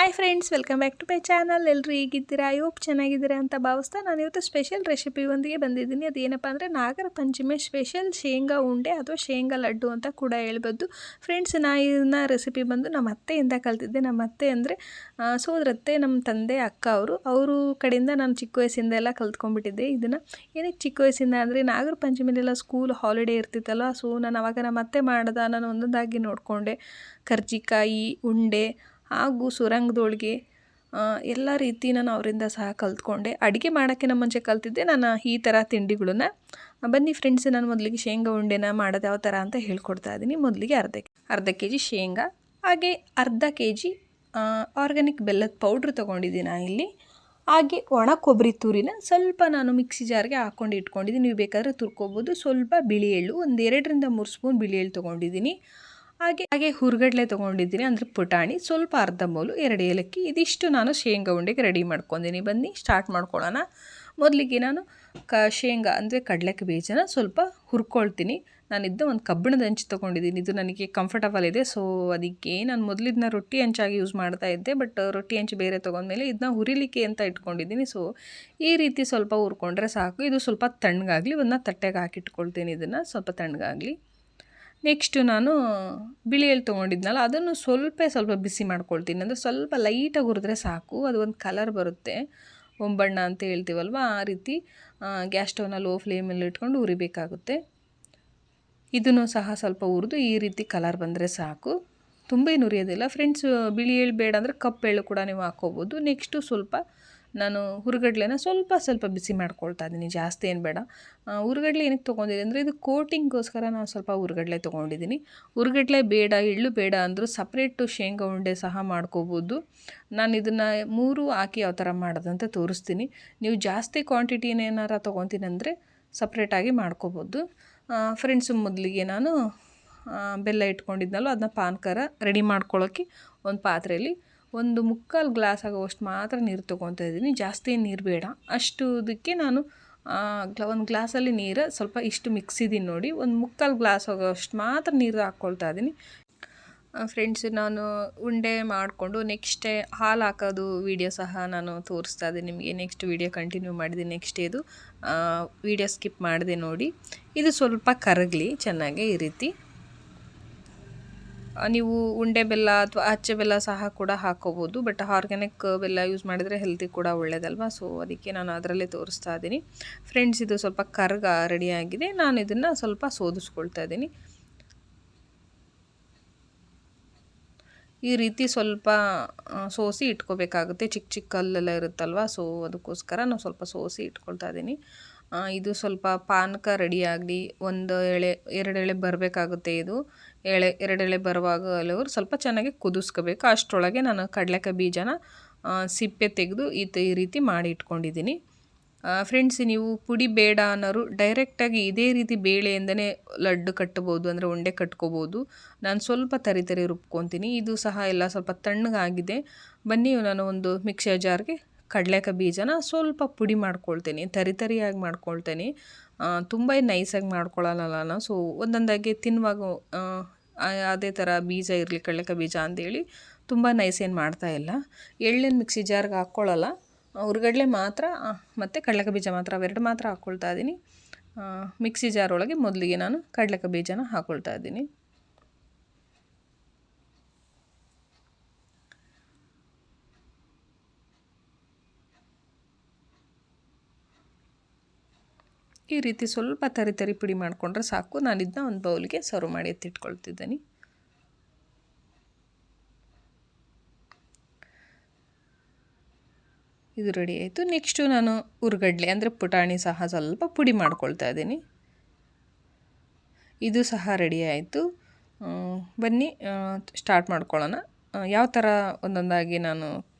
Hi friends, welcome back to my channel. ಎಲ್ಲರೂ ಹೇಗಿದ್ದೀರಾ? Hope ಚೆನ್ನಾಗಿದ್ದೀರಾ ಅಂತ ಭಾವಿಸ್ತಾ ನಾನು ಇವತ್ತು ಸ್ಪೆಷಲ್ ರೆಸಿಪಿಯೊಂದಿಗೆ ಬಂದಿದ್ದೀನಿ. ಅದೇನಪ್ಪ ಅಂದರೆ ನಾಗರ ಪಂಚಮಿ ಸ್ಪೆಷಲ್ ಶೇಂಗಾ ಉಂಡೆ ಅಥವಾ ಶೇಂಗಾ ಲಡ್ಡು ಅಂತ ಕೂಡ ಹೇಳ್ಬೋದು. ಫ್ರೆಂಡ್ಸ್, ಇದನ್ನ ರೆಸಿಪಿ ಬಂದು ನಮ್ಮ ಅತ್ತೆಯಿಂದ ಕಲ್ತಿದ್ದೆ. ನಮ್ಮ ಅತ್ತೆ ಅಂದರೆ ಸೋದರತ್ತೆ, ನಮ್ಮ ತಂದೆ ಅಕ್ಕ ಅವರು ಕಡೆಯಿಂದ ನಾನು ಚಿಕ್ಕ ವಯಸ್ಸಿಂದ ಎಲ್ಲ ಕಲ್ತ್ಕೊಂಡ್ಬಿಟ್ಟಿದ್ದೆ. ಇದನ್ನು ಏನಕ್ಕೆ ಚಿಕ್ಕ ವಯಸ್ಸಿಂದ ಅಂದರೆ ನಾಗರ ಪಂಚಮಿಲೆಲ್ಲ ಸ್ಕೂಲ್ ಹಾಲಿಡೇ ಇರ್ತಿತ್ತಲ್ಲ, ಸೊ ನಾನು ಅವಾಗ ನಮ್ಮ ಅತ್ತೆ ನಾನು ಒಂದೊಂದಾಗಿ ನೋಡಿಕೊಂಡೆ. ಕರ್ಜಿಕಾಯಿ, ಉಂಡೆ ಹಾಗೂ ಸುರಂಗದೊಳಗೆ ಎಲ್ಲ ರೀತಿ ನಾನು ಅವರಿಂದ ಸಹ ಕಲ್ತ್ಕೊಂಡೆ. ಅಡುಗೆ ಮಾಡೋಕ್ಕಿಂತ ಮುಂಚೆ ಕಲ್ತಿದ್ದೆ ನಾನು ಈ ಥರ ತಿಂಡಿಗಳನ್ನ. ಬನ್ನಿ ಫ್ರೆಂಡ್ಸ್, ನಾನು ಮೊದಲಿಗೆ ಶೇಂಗಾ ಉಂಡೆನ ಮಾಡೋದು ಯಾವ ಥರ ಅಂತ ಹೇಳ್ಕೊಡ್ತಾ ಇದ್ದೀನಿ. ಮೊದಲಿಗೆ ಅರ್ಧ ಕೆ ಜಿ ಶೇಂಗಾ, ಹಾಗೆ ಅರ್ಧ ಕೆ ಜಿ ಆರ್ಗ್ಯಾನಿಕ್ ಬೆಲ್ಲದ ಪೌಡ್ರ್ ತೊಗೊಂಡಿದ್ದೀನಿ ಇಲ್ಲಿ. ಹಾಗೆ ಒಣ ಕೊಬ್ಬರಿ ತುರಿನ ಸ್ವಲ್ಪ ನಾನು ಮಿಕ್ಸಿ ಜಾರ್ಗೆ ಹಾಕ್ಕೊಂಡು ಇಟ್ಕೊಂಡಿದ್ದೀನಿ. ನೀವು ಬೇಕಾದರೆ ತುರ್ಕೋಬೋದು. ಸ್ವಲ್ಪ ಬಿಳಿ ಎಳ್ಳು, ಒಂದು 2ರಿಂದ 3 ಸ್ಪೂನ್ ಬಿಳಿ ಎಳ್ಳು ತೊಗೊಂಡಿದ್ದೀನಿ. ಹಾಗೆ ಹುರ್ಗಡ್ಲೆ ತೊಗೊಂಡಿದ್ದೀನಿ, ಅಂದರೆ ಪುಟಾಣಿ, ಸ್ವಲ್ಪ ಅರ್ಧ ಮೌಲು, 2 ಏಲಕ್ಕಿ. ಇದಿಷ್ಟು ನಾನು ಶೇಂಗಾ ಉಂಡೆಗೆ ರೆಡಿ ಮಾಡ್ಕೊಂಡಿದ್ದೀನಿ. ಬನ್ನಿ ಸ್ಟಾರ್ಟ್ ಮಾಡ್ಕೊಳ್ಳೋಣ. ಮೊದಲಿಗೆ ನಾನು ಶೇಂಗಾ ಅಂದರೆ ಕಡಲೆಕಾಯಿ ಬೀಜನ ಸ್ವಲ್ಪ ಹುರ್ಕೊಳ್ತೀನಿ. ನಾನಿದ್ದು ಒಂದು ಕಬ್ಬಿಣದ ಹಂಚು ತೊಗೊಂಡಿದ್ದೀನಿ. ಇದು ನನಗೆ ಕಂಫರ್ಟಬಲ್ ಇದೆ, ಸೊ ಅದಕ್ಕೆ ನಾನು ಮೊದಲಿದ್ದನ್ನ ರೊಟ್ಟಿ ಹಂಚಾಗಿ ಯೂಸ್ ಮಾಡ್ತಾ ಇದ್ದೆ. ಬಟ್ ರೊಟ್ಟಿ ಹಂಚು ಬೇರೆ ತೊಗೊಂಡ್ಮೇಲೆ ಇದನ್ನ ಹುರಿಲಿಕ್ಕೆ ಅಂತ ಇಟ್ಕೊಂಡಿದ್ದೀನಿ. ಸೊ ಈ ರೀತಿ ಸ್ವಲ್ಪ ಹುರ್ಕೊಂಡ್ರೆ ಸಾಕು. ಇದು ಸ್ವಲ್ಪ ತಣ್ಣಗಾಗಲಿ. ಒಂದು ತಟ್ಟೆಗೆ ಹಾಕಿಟ್ಕೊಳ್ತೀನಿ, ಇದನ್ನು ಸ್ವಲ್ಪ ತಣ್ಣಗಾಗಲಿ. ನೆಕ್ಸ್ಟು ನಾನು ಬಿಳಿ ಎಳ್ಳು ತೊಗೊಂಡಿದ್ನಲ್ಲ, ಅದನ್ನು ಸ್ವಲ್ಪ ಬಿಸಿ ಮಾಡ್ಕೊಳ್ತೀನಿ. ಅಂದರೆ ಸ್ವಲ್ಪ ಲೈಟಾಗಿ ಹುರಿದ್ರೆ ಸಾಕು, ಅದು ಒಂದು ಕಲರ್ ಬರುತ್ತೆ, ಒಂಬಣ್ಣ ಅಂತ ಹೇಳ್ತೀವಲ್ವ, ಆ ರೀತಿ ಗ್ಯಾಸ್ ಸ್ಟವ್ನ ಲೋ ಫ್ಲೇಮಲ್ಲಿ ಇಟ್ಕೊಂಡು ಹುರಿಬೇಕಾಗುತ್ತೆ. ಇದನ್ನು ಸಹ ಸ್ವಲ್ಪ ಹುರಿದು ಈ ರೀತಿ ಕಲರ್ ಬಂದರೆ ಸಾಕು, ತುಂಬ ಏನು ಹುರಿಯೋದಿಲ್ಲ ಫ್ರೆಂಡ್ಸ್. ಬಿಳಿ ಎಳ್ಳು ಬೇಡ ಅಂದರೆ ಕಪ್ಪು ಎಳ್ಳು ಕೂಡ ನೀವು ಹಾಕ್ಕೋಬೋದು. ನೆಕ್ಸ್ಟು ಸ್ವಲ್ಪ ನಾನು ಹುರುಗಡ್ಲೆನ ಸ್ವಲ್ಪ ಬಿಸಿ ಮಾಡ್ಕೊಳ್ತಾ ಇದ್ದೀನಿ, ಜಾಸ್ತಿ ಏನು ಬೇಡ. ಹುರುಗಡ್ಲೆ ಏನಕ್ಕೆ ತೊಗೊಂಡಿದ್ದೀನಿ ಅಂದರೆ ಇದು ಕೋಟಿಂಗ್ಗೋಸ್ಕರ ನಾನು ಸ್ವಲ್ಪ ಹುರುಗಡ್ಲೆ ತೊಗೊಂಡಿದ್ದೀನಿ. ಹುರುಗಡ್ಲೆ ಬೇಡ, ಎಳ್ಳು ಬೇಡ ಅಂದರೂ ಸಪ್ರೇಟು ಶೇಂಗಾ ಉಂಡೆ ಸಹ ಮಾಡ್ಕೋಬೋದು. ನಾನು ಇದನ್ನು 3 ಹಾಕಿ ಯಾವ ಥರ ಮಾಡೋದಂತ ತೋರಿಸ್ತೀನಿ. ನೀವು ಜಾಸ್ತಿ ಕ್ವಾಂಟಿಟಿನ ಏನಾರ ತೊಗೊತೀನಿ ಅಂದರೆ ಸಪ್ರೇಟಾಗಿ ಮಾಡ್ಕೋಬೋದು. ಫ್ರೆಂಡ್ಸು, ಮೊದಲಿಗೆ ನಾನು ಬೆಲ್ಲ ಇಟ್ಕೊಂಡಿದ್ನಲ್ಲ, ಅದನ್ನ ಪಾನಕರ ರೆಡಿ ಮಾಡ್ಕೊಳ್ಳೋಕ್ಕೆ ಒಂದು ಪಾತ್ರೆಯಲ್ಲಿ 1/4 ಗ್ಲಾಸ್ ಆಗೋವಷ್ಟು ಮಾತ್ರ ನೀರು ತೊಗೊತಾ ಇದ್ದೀನಿ. ಜಾಸ್ತಿ ನೀರು ಬೇಡ. ಇದಕ್ಕೆ ನಾನು ಒಂದು ಗ್ಲಾಸಲ್ಲಿ ನೀರು ಸ್ವಲ್ಪ ಇಷ್ಟು ಮಿಕ್ಸಿದ್ದೀನಿ ನೋಡಿ, 1/4 ಗ್ಲಾಸ್ ಆಗೋವಷ್ಟು ಮಾತ್ರ ನೀರು ಹಾಕ್ಕೊಳ್ತಾ ಇದ್ದೀನಿ. ಫ್ರೆಂಡ್ಸ್, ನಾನು ಉಂಡೆ ಮಾಡಿಕೊಂಡು ನೆಕ್ಸ್ಟೇ ಹಾಲು ಹಾಕೋದು ವೀಡಿಯೋ ಸಹ ನಾನು ತೋರಿಸ್ತಾ ಇದ್ದೀನಿ ನಿಮಗೆ. ನೆಕ್ಸ್ಟ್ ವೀಡಿಯೋ ಕಂಟಿನ್ಯೂ ಮಾಡಿದ್ದೀನಿ. ನೆಕ್ಸ್ಟ್ ಇದು ವೀಡಿಯೋ ಸ್ಕಿಪ್ ಮಾಡಿದೆ ನೋಡಿ. ಇದು ಸ್ವಲ್ಪ ಕರಗಲಿ ಚೆನ್ನಾಗಿ. ಈ ರೀತಿ ನೀವು ಉಂಡೆ ಬೆಲ್ಲ ಅಥವಾ ಅಚ್ಚೆ ಬೆಲ್ಲ ಸಹ ಕೂಡ ಹಾಕ್ಕೋಬೋದು. ಬಟ್ ಆರ್ಗ್ಯಾನಿಕ್ ಬೆಲ್ಲ ಯೂಸ್ ಮಾಡಿದರೆ ಹೆಲ್ತಿ ಕೂಡ ಒಳ್ಳೆಯದಲ್ವ, ಸೊ ಅದಕ್ಕೆ ನಾನು ಅದರಲ್ಲೇ ತೋರಿಸ್ತಾ ಇದ್ದೀನಿ. ಫ್ರೆಂಡ್ಸ್, ಇದು ಸ್ವಲ್ಪ ರೆಡಿಯಾಗಿದೆ. ನಾನು ಇದನ್ನು ಸ್ವಲ್ಪ ಸೋದಿಸ್ಕೊಳ್ತಾ ಇದ್ದೀನಿ. ಈ ರೀತಿ ಸ್ವಲ್ಪ ಸೋಸಿ ಇಟ್ಕೋಬೇಕಾಗುತ್ತೆ. ಚಿಕ್ಕ ಕಲ್ಲೆಲ್ಲ ಇರುತ್ತಲ್ವ, ಸೊ ಅದಕ್ಕೋಸ್ಕರ ನಾನು ಸ್ವಲ್ಪ ಸೋಸಿ ಇಟ್ಕೊಳ್ತಾ ಇದ್ದೀನಿ. ಇದು ಸ್ವಲ್ಪ ಪಾನಕ ರೆಡಿಯಾಗಲಿ, 2 ಎಳೆ ಬರಬೇಕಾಗುತ್ತೆ. ಇದು 2 ಎಳೆ ಬರುವಾಗ ಸ್ವಲ್ಪ ಚೆನ್ನಾಗಿ ಕುದಿಸ್ಕೋಬೇಕು. ಅಷ್ಟರೊಳಗೆ ನಾನು ಕಡಲೆಕಾಯಿ ಬೀಜನ ಸಿಪ್ಪೆ ತೆಗೆದು ಈ ರೀತಿ ಮಾಡಿ ಇಟ್ಕೊಂಡಿದ್ದೀನಿ. ಫ್ರೆಂಡ್ಸ್, ನೀವು ಪುಡಿ ಬೇಡ ಅನ್ನೋರು ಡೈರೆಕ್ಟಾಗಿ ಇದೇ ರೀತಿ ಬೇಳೆಯಿಂದನೇ ಲಡ್ಡು ಕಟ್ಬೋದು, ಅಂದರೆ ಉಂಡೆ ಕಟ್ಕೋಬೋದು. ನಾನು ಸ್ವಲ್ಪ ತರಿ ರುಬ್ಕೊತೀನಿ. ಇದು ಸಹ ಎಲ್ಲ ಸ್ವಲ್ಪ ತಣ್ಣಗಾಗಿದೆ. ಬನ್ನಿ, ನಾನು ಒಂದು ಮಿಕ್ಸರ್ ಜಾರ್ಗೆ ಕಡಲೆಕಾಯಿ ಬೀಜನ ಸ್ವಲ್ಪ ಪುಡಿ ಮಾಡ್ಕೊಳ್ತೀನಿ, ತರಿಯಾಗಿ ಮಾಡ್ಕೊಳ್ತೀನಿ. ತುಂಬ ನೈಸಾಗಿ ಮಾಡ್ಕೊಳ್ಳಲ್ಲ ನಾನು. ಸೊ ಒಂದೊಂದಾಗಿ ತಿನ್ನುವಾಗ ಅದೇ ಥರ ಬೀಜ ಇರಲಿ, ಕಡಲೆಕಾಯಿ ಬೀಜ ಅಂತೇಳಿ ತುಂಬ ನೈಸ್ ಏನು ಮಾಡ್ತಾಯಿಲ್ಲ. ಎಳ್ಳಿನ ಮಿಕ್ಸಿ ಜಾರ್ಗೆ ಹಾಕ್ಕೊಳ್ಳಲ್ಲ, ಹುರ್ಗಡ್ಲೆ ಮಾತ್ರ ಮತ್ತು ಕಡಲೆಕಾಯಿ ಬೀಜ ಮಾತ್ರ, ಅವೆರಡು ಮಾತ್ರ ಹಾಕ್ಕೊಳ್ತಾ ಇದ್ದೀನಿ. ಮಿಕ್ಸಿ ಜಾರ್ ಒಳಗೆ ಮೊದಲಿಗೆ ನಾನು ಕಡಲೆಕಾಯಿ ಬೀಜನ ಹಾಕ್ಕೊಳ್ತಾ ಇದ್ದೀನಿ. ಈ ರೀತಿ ಸ್ವಲ್ಪ ತರಿ ಪುಡಿ ಮಾಡಿಕೊಂಡ್ರೆ ಸಾಕು. ನಾನು ಇದನ್ನ ಒಂದು ಬೌಲ್ಗೆ ಸರ್ವ್ ಮಾಡಿ ಎತ್ತಿಟ್ಕೊಳ್ತಿದ್ದೀನಿ. ಇದು ರೆಡಿ ಆಯಿತು. ನೆಕ್ಸ್ಟು ನಾನು ಹುರ್ಗಡ್ಲೆ ಅಂದರೆ ಪುಟಾಣಿ ಸಹ ಸ್ವಲ್ಪ ಪುಡಿ ಮಾಡ್ಕೊಳ್ತಾ ಇದ್ದೀನಿ. ಇದು ಸಹ ರೆಡಿ ಆಯಿತು. ಬನ್ನಿ ಸ್ಟಾರ್ಟ್ ಮಾಡ್ಕೊಳ್ಳೋಣ. ಯಾವ ಥರ ಒಂದೊಂದಾಗಿ ನಾನು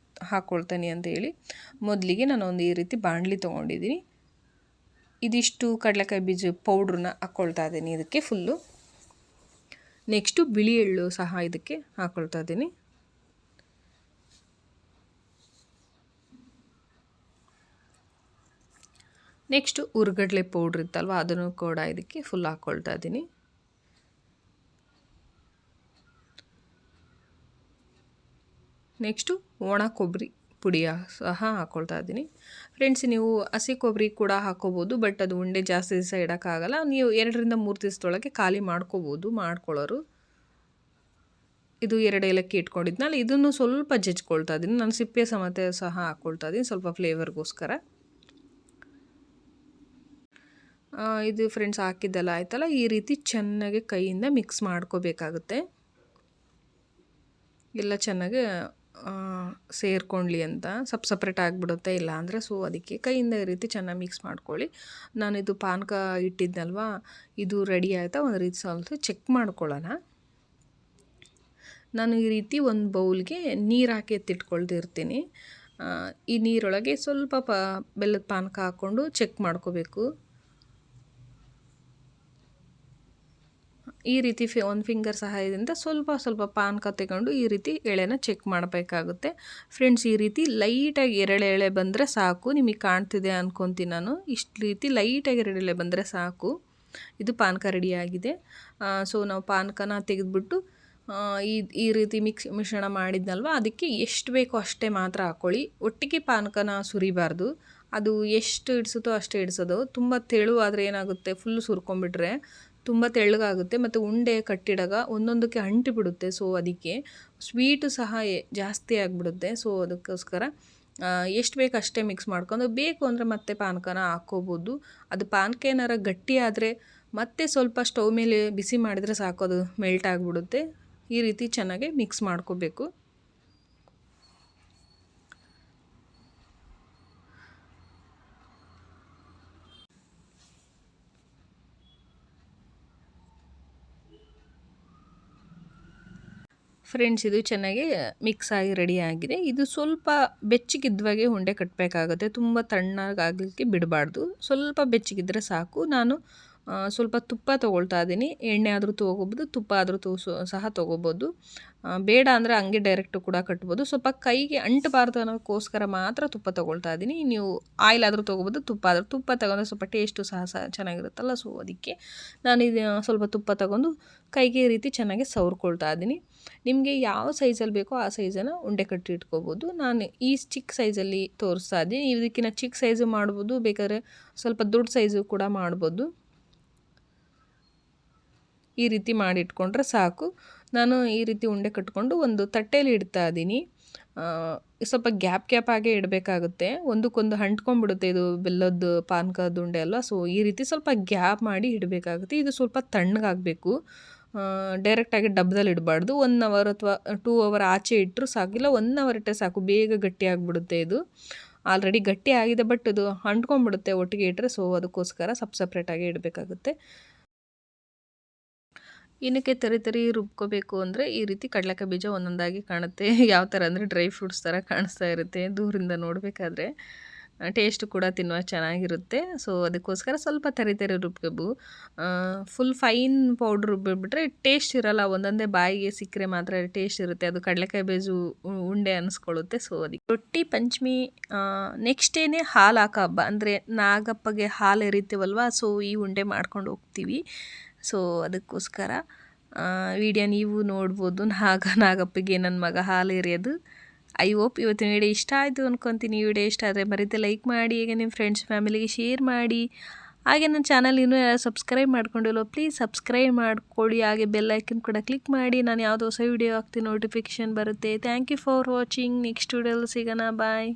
ಹಾಕ್ಕೊಳ್ತೀನಿ ಅಂತ ಹೇಳಿ. ಮೊದಲಿಗೆ ನಾನು ಒಂದು ಈ ರೀತಿ ಬಾಣಲಿ ತೊಗೊಂಡಿದ್ದೀನಿ. ಇದಿಷ್ಟು ಕಡಲೆಕಾಯಿ ಬೀಜ ಪೌಡ್ರನ್ನ ಹಾಕ್ಕೊಳ್ತಾ ಇದ್ದೀನಿ ಇದಕ್ಕೆ ಫುಲ್ಲು. ನೆಕ್ಸ್ಟು ಬಿಳಿ ಎಳ್ಳು ಸಹ ಇದಕ್ಕೆ ಹಾಕ್ಕೊಳ್ತಾ ಇದ್ದೀನಿ. ನೆಕ್ಸ್ಟು ಹುರ್ಗಡ್ಲೆ ಪೌಡ್ರ್ ಇತ್ತಲ್ವ, ಅದನ್ನು ಕೂಡ ಇದಕ್ಕೆ ಫುಲ್ ಹಾಕ್ಕೊಳ್ತಾ ಇದ್ದೀನಿ. ನೆಕ್ಸ್ಟು ಒಣ ಕೊಬ್ಬರಿ ಪುಡಿಯ ಸಹ ಹಾಕ್ಕೊಳ್ತಾ ಇದ್ದೀನಿ. ಫ್ರೆಂಡ್ಸ್, ನೀವು ಹಸಿ ಕೊಬ್ಬರಿ ಕೂಡ ಹಾಕ್ಕೋಬೋದು, ಬಟ್ ಅದು ಉಂಡೆ ಜಾಸ್ತಿ ದಿವಸ ಇಡೋಕ್ಕಾಗಲ್ಲ. ನೀವು 2 ರಿಂದ 3 ದಿವಸದೊಳಗೆ ಖಾಲಿ ಮಾಡ್ಕೋಬೋದು ಮಾಡ್ಕೊಳ್ಳೋರು. ಇದು 2 ಏಲಕ್ಕಿ ಇಟ್ಕೊಂಡಿದ್ನಲ್ಲ, ಇದನ್ನು ಸ್ವಲ್ಪ ಜಜ್ಕೊಳ್ತಾ ಇದ್ದೀನಿ. ನಾನು ಸಿಪ್ಪೆ ಸಮೇತ ಸಹ ಹಾಕ್ಕೊಳ್ತಾ ಇದ್ದೀನಿ ಸ್ವಲ್ಪ ಫ್ಲೇವರ್ಗೋಸ್ಕರ. ಇದು ಫ್ರೆಂಡ್ಸ್ ಹಾಕಿದ್ದೆಲ್ಲ ಆಯ್ತಲ್ಲ, ಈ ರೀತಿ ಚೆನ್ನಾಗಿ ಕೈಯಿಂದ ಮಿಕ್ಸ್ ಮಾಡ್ಕೋಬೇಕಾಗುತ್ತೆ. ಎಲ್ಲ ಚೆನ್ನಾಗಿ ಸೇರ್ಕೊಳ್ಳಿ ಅಂತ. ಸಪ್ರೇಟ್ ಆಗಿಬಿಡುತ್ತೆ ಇಲ್ಲ ಅಂದರೆ, ಸೊ ಅದಕ್ಕೆ ಕೈಯಿಂದ ಈ ರೀತಿ ಚೆನ್ನಾಗಿ ಮಿಕ್ಸ್ ಮಾಡ್ಕೊಳ್ಳಿ. ನಾನಿದು ಪಾನಕ ಇಟ್ಟಿದ್ನಲ್ವ, ಇದು ರೆಡಿ ಆಯಿತಾ ಒಂದು ರೀತಿ ಸ್ವಲ್ಪ ಚೆಕ್ ಮಾಡ್ಕೊಳ್ಳೋಣ. ನಾನು ಈ ರೀತಿ ಒಂದು ಬೌಲ್ಗೆ ನೀರು ಹಾಕಿ ಎತ್ತಿಟ್ಕೊಳ್ತಿರ್ತೀನಿ. ಈ ನೀರೊಳಗೆ ಸ್ವಲ್ಪ ಬೆಲ್ಲದ ಪಾನಕ ಹಾಕ್ಕೊಂಡು ಚೆಕ್ ಮಾಡ್ಕೋಬೇಕು. ಈ ರೀತಿ ಒಂದು ಫಿಂಗರ್ ಸಹಾಯದಿಂದ ಸ್ವಲ್ಪ ಪಾನಕ ತಗೊಂಡು ಈ ರೀತಿ ಎಳೆನ ಚೆಕ್ ಮಾಡಬೇಕಾಗುತ್ತೆ. ಫ್ರೆಂಡ್ಸ್, ಈ ರೀತಿ ಲೈಟಾಗಿ 2 ಎಳೆ ಬಂದರೆ ಸಾಕು. ನಿಮಗೆ ಕಾಣ್ತಿದೆ ಅಂದ್ಕೊತೀನಿ ನಾನು. ಇಷ್ಟು ರೀತಿ ಲೈಟಾಗಿ 2 ಎಳೆ ಬಂದರೆ ಸಾಕು. ಇದು ಪಾನಕ ರೆಡಿಯಾಗಿದೆ. ಸೊ ನಾವು ಪಾನಕನ ತೆಗೆದುಬಿಟ್ಟು ಈ ರೀತಿ ಮಿಶ್ರಣ ಮಾಡಿದ್ನಲ್ವ, ಅದಕ್ಕೆ ಎಷ್ಟು ಬೇಕೋ ಅಷ್ಟೇ ಮಾತ್ರ ಹಾಕ್ಕೊಳ್ಳಿ. ಒಟ್ಟಿಗೆ ಪಾನಕನ ಸುರಿಬಾರ್ದು. ಅದು ಎಷ್ಟು ಇಡಿಸುತ್ತೋ ಅಷ್ಟೇ ಇಡಿಸೋದು. ತುಂಬ ತೆಳುವಾದರೆ ಏನಾಗುತ್ತೆ, ಫುಲ್ ಸುರ್ಕೊಂಡ್ಬಿಟ್ರೆ ತುಂಬ ತೆಳ್ಳಗಾಗುತ್ತೆ ಮತ್ತು ಉಂಡೆ ಕಟ್ಟಿದಾಗ ಒಂದೊಂದಕ್ಕೆ ಅಂಟಿಬಿಡುತ್ತೆ. ಸೊ ಅದಕ್ಕೆ ಸ್ವೀಟು ಸಹ ಜಾಸ್ತಿ ಆಗಿಬಿಡುತ್ತೆ. ಸೊ ಅದಕ್ಕೋಸ್ಕರ ಎಷ್ಟು ಬೇಕು ಅಷ್ಟೇ ಮಿಕ್ಸ್ ಮಾಡ್ಕೊಂಡು, ಬೇಕು ಅಂದರೆ ಮತ್ತೆ ಪಾನಕನ ಹಾಕ್ಕೋಬೋದು. ಅದು ಪಾನಕ ಏನಾರ ಗಟ್ಟಿ ಆದರೆ ಮತ್ತೆ ಸ್ವಲ್ಪ ಸ್ಟವ್ ಮೇಲೆ ಬಿಸಿ ಮಾಡಿದರೆ ಸಾಕು, ಅದು ಮೆಲ್ಟ್ ಆಗಿಬಿಡುತ್ತೆ. ಈ ರೀತಿ ಚೆನ್ನಾಗಿ ಮಿಕ್ಸ್ ಮಾಡ್ಕೋಬೇಕು. ಫ್ರೆಂಡ್ಸ್, ಇದು ಚೆನ್ನಾಗಿ ಮಿಕ್ಸ್ ಆಗಿ ರೆಡಿ ಆಗಿದೆ. ಇದು ಸ್ವಲ್ಪ ಬೆಚ್ಚಗಿದ್ವಾಗೆ ಉಂಡೆ ಕಟ್ಟಬೇಕಾಗುತ್ತೆ. ತುಂಬ ತಣ್ಣಗಾಗಲಿಕ್ಕೆ ಬಿಡಬಾರ್ದು. ಸ್ವಲ್ಪ ಬೆಚ್ಚಗಿದ್ದರೆ ಸಾಕು. ನಾನು ಸ್ವಲ್ಪ ತುಪ್ಪ ತೊಗೊಳ್ತಾ ಇದ್ದೀನಿ. ಎಣ್ಣೆ ಆದರೂ ತೊಗೋಬೋದು, ತುಪ್ಪ ಆದರೂ ಸಹ ತೊಗೋಬೋದು. ಬೇಡ ಅಂದರೆ ಹಂಗೆ ಡೈರೆಕ್ಟು ಕೂಡ ಕಟ್ಬೋದು. ಸ್ವಲ್ಪ ಕೈಗೆ ಅಂಟಬಾರ್ದು ಅನ್ನೋಕ್ಕೋಸ್ಕರ ಮಾತ್ರ ತುಪ್ಪ ತೊಗೊಳ್ತಾ ಇದ್ದೀನಿ. ನೀವು ಆಯಿಲ್ ಆದರೂ ತೊಗೋಬೋದು, ತುಪ್ಪ ತಗೊಂಡ್ರೆ ಸ್ವಲ್ಪ ಟೇಸ್ಟು ಸಹ ಚೆನ್ನಾಗಿರುತ್ತಲ್ಲ. ಸೊ ಅದಕ್ಕೆ ನಾನು ಇದು ಸ್ವಲ್ಪ ತುಪ್ಪ ತಗೊಂಡು ಕೈಗೆ ಈ ರೀತಿ ಚೆನ್ನಾಗಿ ಸವರ್ಕೊಳ್ತಾ ಇದ್ದೀನಿ. ನಿಮಗೆ ಯಾವ ಸೈಜಲ್ಲಿ ಬೇಕೋ ಆ ಸೈಜನ್ನು ಉಂಡೆ ಕಟ್ಟಿ ಇಟ್ಕೋಬೋದು. ನಾನು ಈ ಚಿಕ್ಕ ಸೈಜಲ್ಲಿ ತೋರಿಸ್ತಾ ಇದ್ದೀನಿ. ಇದಕ್ಕಿಂತ ಚಿಕ್ಕ ಸೈಜು ಮಾಡ್ಬೋದು, ಬೇಕಾದ್ರೆ ಸ್ವಲ್ಪ ದೊಡ್ಡ ಸೈಜು ಕೂಡ ಮಾಡ್ಬೋದು. ಈ ರೀತಿ ಮಾಡಿ ಇಟ್ಕೊಂಡ್ರೆ ಸಾಕು. ನಾನು ಈ ರೀತಿ ಉಂಡೆ ಕಟ್ಕೊಂಡು ಒಂದು ತಟ್ಟೆಯಲ್ಲಿ ಇಡ್ತಾ ಇದ್ದೀನಿ. ಸ್ವಲ್ಪ ಗ್ಯಾಪ್ ಆಗೇ ಇಡಬೇಕಾಗುತ್ತೆ. ಒಂದಕ್ಕೊಂದು ಅಂಟ್ಕೊಂಡ್ಬಿಡುತ್ತೆ, ಇದು ಬೆಲ್ಲದ ಪಾನಕದ ಉಂಡೆ ಅಲ್ವಾ. ಸೊ ಈ ರೀತಿ ಸ್ವಲ್ಪ ಗ್ಯಾಪ್ ಮಾಡಿ ಇಡಬೇಕಾಗುತ್ತೆ. ಇದು ಸ್ವಲ್ಪ ತಣ್ಣಗಾಗಬೇಕು. ಡೈರೆಕ್ಟಾಗಿ ಡಬ್ಬದಲ್ಲಿ ಇಡಬಾರ್ದು. 1 ಅವರ್ ಅಥವಾ 2 ಅವರ್ ಆಚೆ ಇಟ್ಟರು ಸಾಕಿಲ್ಲ, 1 ಅವರ್ ಇಟ್ಟರೆ ಸಾಕು. ಬೇಗ ಗಟ್ಟಿ ಆಗಿಬಿಡುತ್ತೆ. ಇದು ಆಲ್ರೆಡಿ ಗಟ್ಟಿ ಆಗಿದೆ, ಬಟ್ ಇದು ಅಂಟ್ಕೊಂಡ್ಬಿಡುತ್ತೆ ಒಟ್ಟಿಗೆ ಇಟ್ಟರೆ. ಸೊ ಅದಕ್ಕೋಸ್ಕರ ಸಪ್ರೇಟಾಗಿ ಇಡಬೇಕಾಗುತ್ತೆ. ಏನಕ್ಕೆ ತರಿ ರುಬ್ಕೋಬೇಕು ಅಂದರೆ, ಈ ರೀತಿ ಕಡಲೆಕಾಯಿ ಬೀಜ ಒಂದೊಂದಾಗಿ ಕಾಣುತ್ತೆ. ಯಾವ ಥರ ಅಂದರೆ ಡ್ರೈ ಫ್ರೂಟ್ಸ್ ಥರ ಕಾಣಿಸ್ತಾ ಇರುತ್ತೆ ದೂರಿಂದ ನೋಡಬೇಕಾದ್ರೆ. ಟೇಸ್ಟು ಕೂಡ ತಿನ್ನುವ ಚೆನ್ನಾಗಿರುತ್ತೆ. ಸೊ ಅದಕ್ಕೋಸ್ಕರ ಸ್ವಲ್ಪ ತರಿ ರುಬ್ಕೋಬೇಕು. ಫುಲ್ ಫೈನ್ ಪೌಡ್ರ್ ರುಬ್ಬಿಬಿಟ್ರೆ ಟೇಸ್ಟ್ ಇರಲ್ಲ. ಒಂದೊಂದೇ ಬಾಯಿಗೆ ಸಿಕ್ಕರೆ ಮಾತ್ರ ಟೇಸ್ಟ್ ಇರುತ್ತೆ. ಅದು ಕಡಲೆಕಾಯಿ ಬೀಜ ಉಂಡೆ ಅನಿಸ್ಕೊಳ್ಳುತ್ತೆ. ಸೊ ಅದಕ್ಕೆ ರೊಟ್ಟಿ ಪಂಚಮಿ ನೆಕ್ಸ್ಟ್ ಡೇನೇ ಹಾಲು ಹಾಕೋ ಹಬ್ಬ. ಅಂದರೆ ನಾಗಪ್ಪಗೆ ಹಾಲು ಎರಿತೀವಲ್ವ. ಸೊ ಈ ಉಂಡೆ ಮಾಡ್ಕೊಂಡು ಹೋಗ್ತೀವಿ. ಸೊ ಅದಕ್ಕೋಸ್ಕರ ವಿಡಿಯೋ ನೀವು ನೋಡ್ಬೋದು. ನಾಗಪ್ಪಗೆ ನನ್ನ ಮಗ ಹಾಲು ಎರೆಯೋದು. ಐ ಹೋಪ್ ಇವತ್ತಿನ ವಿಡಿಯೋ ಇಷ್ಟ ಆಯಿತು ಅಂದ್ಕೊತೀನಿ. ಈ ವಿಡಿಯೋ ಇಷ್ಟ ಆದರೆ ಮರೀತೆ ಲೈಕ್ ಮಾಡಿ, ಹಾಗೆ ನಿಮ್ಮ ಫ್ರೆಂಡ್ಸ್ ಫ್ಯಾಮಿಲಿಗೆ ಶೇರ್ ಮಾಡಿ. ಹಾಗೆ ನನ್ನ ಚಾನಲ್ ಇನ್ನೂ ಸಬ್ಸ್ಕ್ರೈಬ್ ಮಾಡ್ಕೊಂಡಿಲ್ಲೋ ಪ್ಲೀಸ್ ಸಬ್ಸ್ಕ್ರೈಬ್ ಮಾಡ್ಕೊಳ್ಳಿ. ಹಾಗೆ ಬೆಲ್ ಐಕನ್ ಕೂಡ ಕ್ಲಿಕ್ ಮಾಡಿ. ನಾನು ಯಾವುದೋ ಹೊಸ ವಿಡಿಯೋ ಹಾಕ್ತೀನಿ ನೋಟಿಫಿಕೇಷನ್ ಬರುತ್ತೆ. Thank you for watching. Next ವಿಡಿಯೋಲಿ ಸಿಗೋಣ. ಬಾಯ್.